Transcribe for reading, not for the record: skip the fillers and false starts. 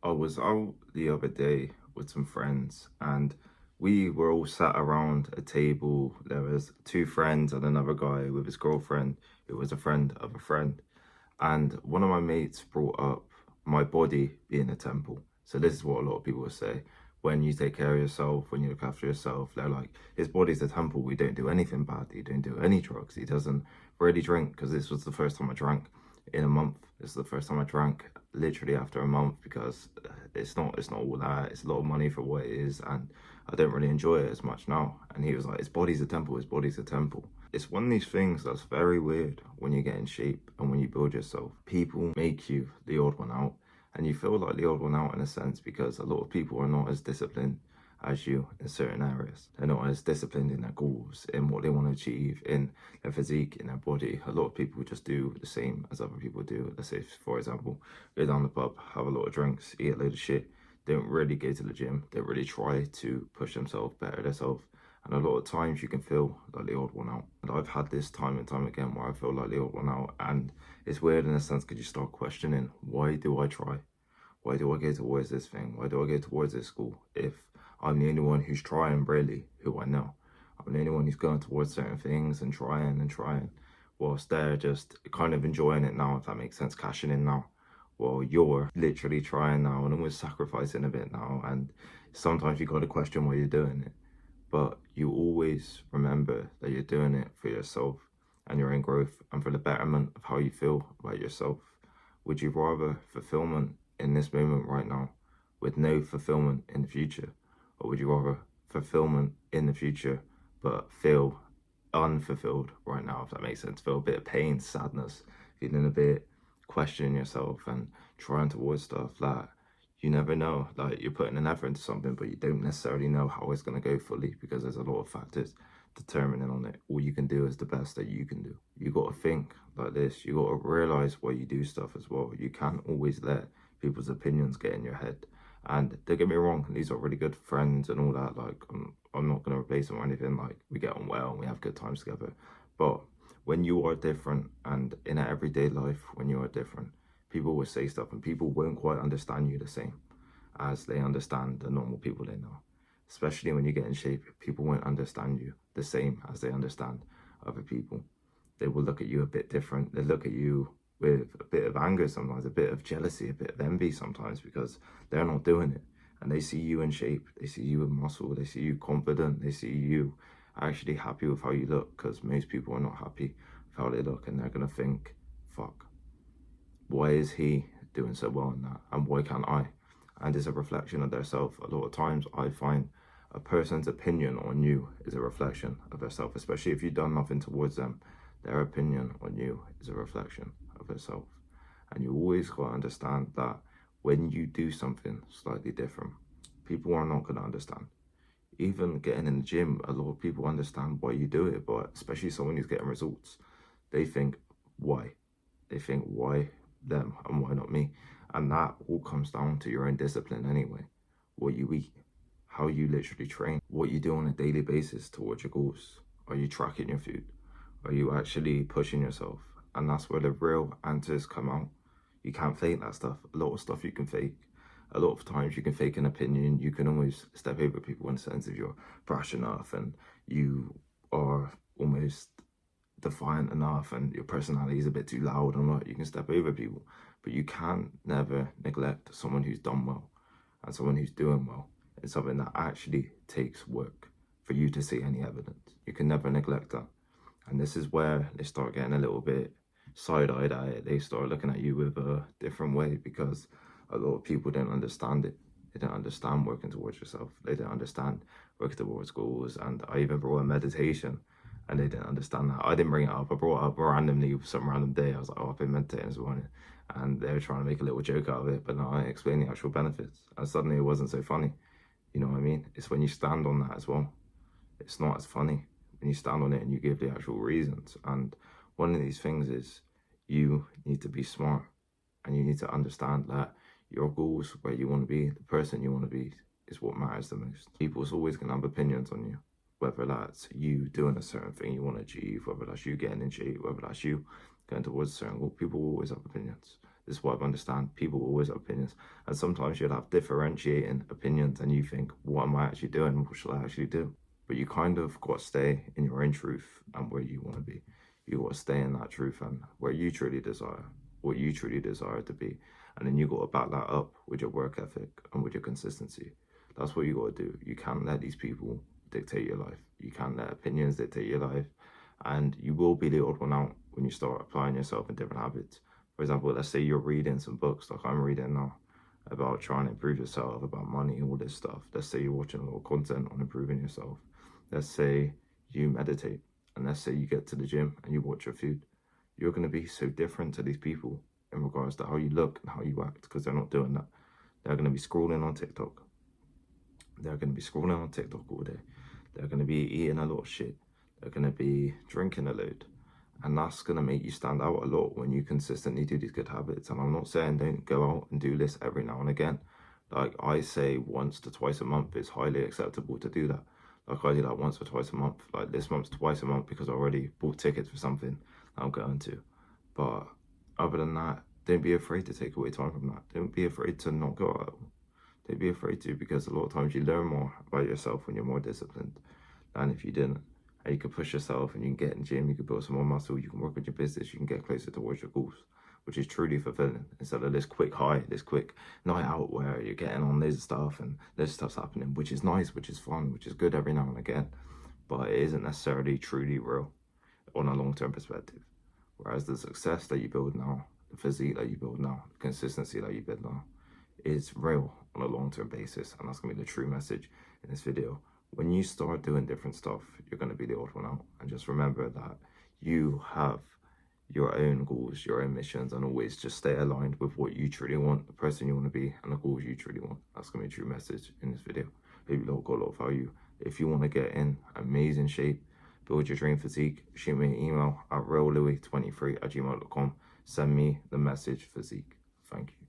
I was out the other day with some friends and we were all sat around a table. There was two friends and another guy with his girlfriend who was a friend of a friend. And one of my mates brought up my body being a temple. So this is what a lot of people say. When you take care of yourself, when you look after yourself, they're like, his body's a temple. We don't do anything bad. He don't do any drugs. He doesn't really drink, because this was the first time I drank in a month. This is the first time I drank literally after a month, because it's not all that. It's a lot of money for what it is, and I don't really enjoy it as much now. And he was like, his body's a temple. His body's a temple. It's one of these things that's very weird when you get in shape and when you build yourself. People make you the odd one out, and you feel like the odd one out in a sense, because a lot of people are not as disciplined as you in certain areas. They're not as disciplined in their goals, in what they want to achieve, in their physique, in their body. A lot of people just do the same as other people do. Let's say, for example, go down the pub, have a lot of drinks, eat a load of shit, don't really go to the gym, don't really try to push themselves, better themselves. And a lot of times you can feel like the odd one out. And I've had this time and time again where I feel like the odd one out. And it's weird in a sense, because you start questioning, why do I try? Why do I go towards this thing? Why do I go towards this school if I'm the only one who's trying, really, who I know? I'm the only one who's going towards certain things and trying, whilst they're just kind of enjoying it now, if that makes sense, cashing in now. Well, you're literally trying now and almost sacrificing a bit now. And sometimes you got to question why you're doing it. But you always remember that you're doing it for yourself and your own growth and for the betterment of how you feel about yourself. Would you rather fulfillment in this moment right now with no fulfillment in the future? Or would you rather fulfillment in the future but feel unfulfilled right now, if that makes sense? Feel a bit of pain, sadness, feeling a bit, questioning yourself and trying towards stuff that you never know. Like, you're putting an effort into something, but you don't necessarily know how it's going to go fully, because there's a lot of factors determining on it. All you can do is the best that you can do. You got to think like this. You got to realize why you do stuff as well. You can't always let people's opinions get in your head. And don't get me wrong, these are really good friends and all that. Like, I'm not going to replace them or anything. Like, we get on well and we have good times together. But when you are different, and in our everyday life, when you are different, people will say stuff and people won't quite understand you the same as they understand the normal people they know. Especially when you get in shape, people won't understand you the same as they understand other people. They will look at you a bit different. They look at you with a bit of anger sometimes, a bit of jealousy, a bit of envy sometimes, because they're not doing it. And they see you in shape, they see you with muscle, they see you confident, they see you actually happy with how you look, because most people are not happy with how they look, and they're going to think, fuck, why is he doing so well in that, and why can't I? And it's a reflection of their self. A lot of times I find a person's opinion on you is a reflection of their self, especially if you've done nothing towards them. Their opinion on you is a reflection of their self. And you always got to understand that when you do something slightly different, people are not going to understand. Even getting in the gym, a lot of people understand why you do it, but especially someone who's getting results, they think, why? They think, why them and why not me? And that all comes down to your own discipline anyway. What you eat, how you literally train, what you do on a daily basis towards your goals. Are you tracking your food? Are you actually pushing yourself? And that's where the real answers come out. You can't fake that stuff. A lot of stuff you can fake. A lot of times you can fake an opinion. You can always step over people in the sense of you're brash enough and you are almost defiant enough and your personality is a bit too loud and what, you can step over people. But you can never neglect someone who's done well and someone who's doing well. It's something that actually takes work for you to see any evidence. You can never neglect that. And this is where they start getting a little bit side-eyed at it. They start looking at you with a different way, because a lot of people don't understand it. They don't understand working towards yourself. They don't understand working towards goals. And I even brought a meditation and they didn't understand that. I didn't bring it up. I brought it up randomly some random day. I was like, oh, I've been meditating this morning. And they were trying to make a little joke out of it. But no, I explained the actual benefits. And suddenly it wasn't so funny. You know what I mean? It's when you stand on that as well. It's not as funny when you stand on it and you give the actual reasons. And one of these things is you need to be smart, and you need to understand that your goals, where you want to be, the person you want to be, is what matters the most. People's always going to have opinions on you, whether that's you doing a certain thing you want to achieve, whether that's you getting in shape, whether that's you going towards a certain goal. People will always have opinions. This is what I understand. People always have opinions, and sometimes you'll have differentiating opinions, and you think, what am I actually doing? What should I actually do? But you kind of got to stay in your own truth and where you want to be. You got to stay in that truth and where you truly desire, what you truly desire to be. And then you got to back that up with your work ethic and with your consistency. That's what you got to do. You can't let these people dictate your life. You can't let opinions dictate your life. And you will be the odd one out when you start applying yourself in different habits. For example, let's say you're reading some books like I'm reading now about trying to improve yourself, about money, all this stuff. Let's say you're watching a lot of content on improving yourself. Let's say you meditate, and let's say you get to the gym and you watch your food. You're going to be so different to these people in regards to how you look and how you act, because they're not doing that. They're going to be scrolling on TikTok. They're going to be scrolling on TikTok all day. They're going to be eating a lot of shit. They're going to be drinking a load. And that's going to make you stand out a lot when you consistently do these good habits. And I'm not saying don't go out and do this every now and again. Like I say, once to twice a month is highly acceptable to do that. Like I do that once or twice a month. Like this month's twice a month because I already bought tickets for something that I'm going to. But other than that, don't be afraid to take away time from that. Don't be afraid to not go out. Don't be afraid to, because a lot of times you learn more about yourself when you're more disciplined than if you didn't. And you can push yourself and you can get in the gym, you can build some more muscle, you can work with your business, you can get closer towards your goals, which is truly fulfilling, instead of this quick high, this quick night out where you're getting on this stuff and this stuff's happening, which is nice, which is fun, which is good every now and again, but it isn't necessarily truly real on a long-term perspective. Whereas the success that you build now, the physique that you build now, the consistency that you build now is real on a long-term basis. And that's going to be the true message in this video. When you start doing different stuff, you're going to be the odd one out. And just remember that you have your own goals, your own missions, and always just stay aligned with what you truly want, the person you want to be, and the goals you truly want. That's going to be a true message in this video. Hope you all got a lot of value. If you want to get in amazing shape, build your dream physique, shoot me an email at reallouis23@gmail.com. Send me the message physique. Thank you.